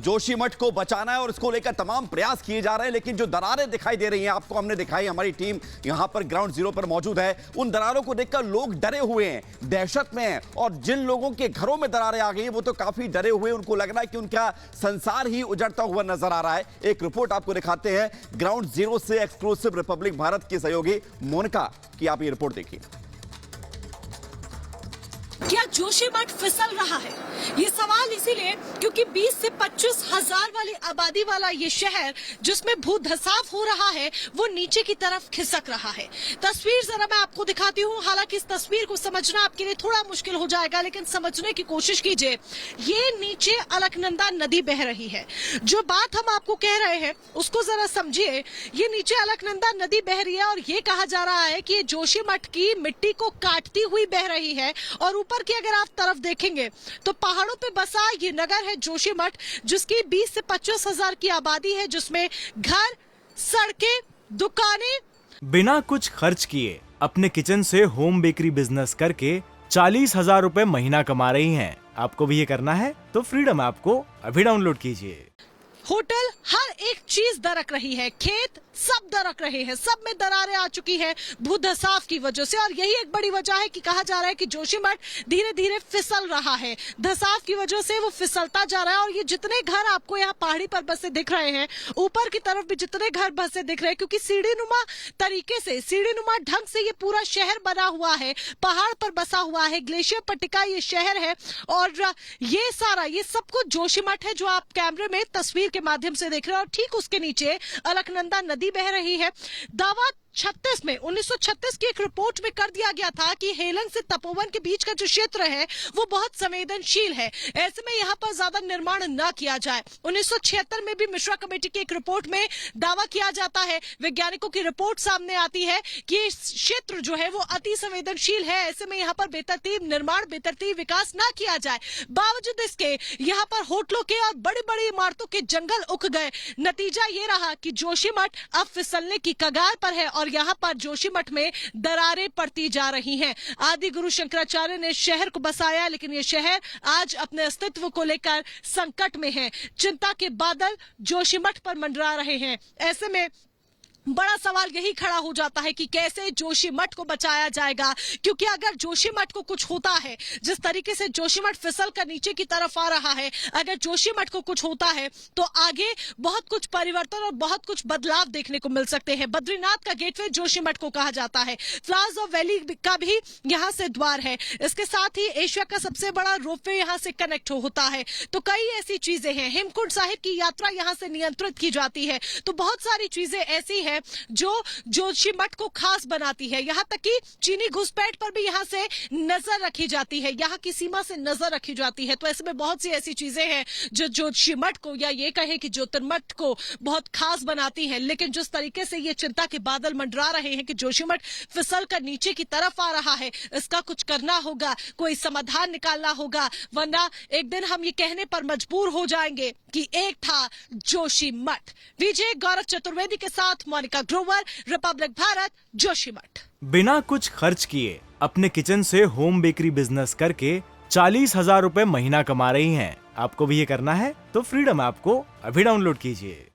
जोशीमठ को बचाना है और इसको लेकर तमाम प्रयास किए जा रहे हैं, लेकिन जो दरारें दिखाई दे रही हैं आपको हमने दिखाई, हमारी टीम यहां पर ग्राउंड जीरो पर मौजूद है। उन दरारों को देखकर लोग डरे हुए हैं, दहशत में हैं, और जिन लोगों के घरों में दरारें आ गई हैं वो तो काफी डरे हुए हैं। उनको लग रहा है कि उनका संसार ही उजड़ता हुआ नजर आ रहा है। एक रिपोर्ट आपको दिखाते हैं ग्राउंड जीरो से, एक्सक्लूसिव रिपब्लिक भारत की सहयोगी मोनिका की, आप ये रिपोर्ट देखिए। क्या जोशीमठ फिसल रहा है? ये सवाल इसीलिए क्योंकि 20 से 25 हजार वाली आबादी वाला ये शहर जिसमें भूधसाव हो रहा है वो नीचे की तरफ खिसक रहा है। तस्वीर जरा मैं आपको दिखाती हूँ। हालांकि इस तस्वीर को समझना आपके लिए थोड़ा मुश्किल हो जाएगा, लेकिन समझने की कोशिश कीजिए। ये नीचे अलकनंदा नदी बह रही है। जो बात हम आपको कह रहे हैं उसको जरा समझिए। ये नीचे अलकनंदा नदी बह रही है और ये कहा जा रहा है कि ये जोशीमठ की मिट्टी को काटती हुई बह रही है। और ऊपर की अगर आप तरफ देखेंगे तो पहाड़ों पे बसा ये नगर है जोशीमठ, जिसकी 20 से 25 हजार की आबादी है, जिसमें घर, सड़कें, दुकानें। बिना कुछ खर्च किए अपने किचन से होम बेकरी बिजनेस करके 40,000 रुपए महीना कमा रही हैं। आपको भी ये करना है तो फ्रीडम ऐप को अभी डाउनलोड कीजिए। होटल, हर एक चीज दरक रही है, खेत सब दरक रहे हैं, सब में दरारें आ चुकी हैं भूधसाव की वजह से। और यही एक बड़ी वजह है कि कहा जा रहा है कि जोशीमठ धीरे धीरे फिसल रहा है। धसाव की वजह से वो फिसलता जा रहा है। और ये जितने घर आपको यहाँ पहाड़ी पर बसे दिख रहे हैं, ऊपर की तरफ भी जितने घर बसे दिख रहे हैं, क्योंकि सीढ़ीनुमा तरीके से, सीढ़ीनुमा ढंग से ये पूरा शहर बना हुआ है, पहाड़ पर बसा हुआ है, ग्लेशियर पर टिका ये शहर है। और ये सारा, ये सब कुछ जोशीमठ है जो आप कैमरे में तस्वीर के माध्यम से देख रहे हैं। और ठीक उसके नीचे अलकनंदा नदी बह रही है। दावा 36 में 1936 की एक रिपोर्ट में कर दिया गया था कि हेलंग से तपोवन के बीच का जो क्षेत्र है वो बहुत संवेदनशील है, ऐसे में यहाँ पर ज्यादा निर्माण न किया जाए। 1976 में भी मिश्रा कमेटी की एक रिपोर्ट में दावा किया जाता है, वैज्ञानिकों की रिपोर्ट सामने आती है कि क्षेत्र जो है वो अति संवेदनशील है, ऐसे में यहाँ पर बेतरतीब निर्माण, बेतरतीब विकास न किया जाए। बावजूद इसके यहाँ पर होटलों के और बड़ी बड़ी इमारतों के जंगल उग गए। नतीजा ये रहा कि जोशीमठ अब फिसलने की कगार पर है और यहाँ पर जोशीमठ में दरारें पड़ती जा रही हैं। आदि गुरु शंकराचार्य ने शहर को बसाया, लेकिन ये शहर आज अपने अस्तित्व को लेकर संकट में है। चिंता के बादल जोशीमठ पर मंडरा रहे हैं। ऐसे में बड़ा सवाल यही खड़ा हो जाता है कि कैसे जोशीमठ को बचाया जाएगा, क्योंकि अगर जोशीमठ को कुछ होता है, जिस तरीके से जोशीमठ फिसल कर नीचे की तरफ आ रहा है, अगर जोशीमठ को कुछ होता है तो आगे बहुत कुछ परिवर्तन और बहुत कुछ बदलाव देखने को मिल सकते हैं। बद्रीनाथ का गेटवे जोशीमठ को कहा जाता है, फ्लावर्स ऑफ वैली का भी यहाँ से द्वार है। इसके साथ ही एशिया का सबसे बड़ा रोपवे यहाँ से कनेक्ट होता है। तो कई ऐसी चीजें हैं। हेमकुंड साहिब की यात्रा यहाँ से नियंत्रित की जाती है। तो बहुत सारी चीजें ऐसी है जो जोशीमठ को खास बनाती है। यहाँ तक कि चीनी घुसपैठ पर भी यहाँ से नजर रखी जाती है, यहाँ की सीमा से नजर रखी जाती है। तो ऐसे में बहुत सी ऐसी चीजें हैं जो जोशीमठ को, या ये कहे कि ज्योतिर्मठ को बहुत खास बनाती हैं। लेकिन जिस तरीके से ये चिंता के बादल मंडरा रहे हैं कि जोशीमठ फिसल कर नीचे की तरफ आ रहा है, इसका कुछ करना होगा, कोई समाधान निकालना होगा, वरना एक दिन हम ये कहने पर मजबूर हो जाएंगे कि एक था जोशीमठ। विजय गौरव चतुर्वेदी के साथ मोनिका ग्रोवर, रिपब्लिक भारत, जोशीमठ। बिना कुछ खर्च किए अपने किचन से होम बेकरी बिजनेस करके 40,000 रुपए महीना कमा रही हैं। आपको भी ये करना है तो फ्रीडम ऐप को अभी डाउनलोड कीजिए।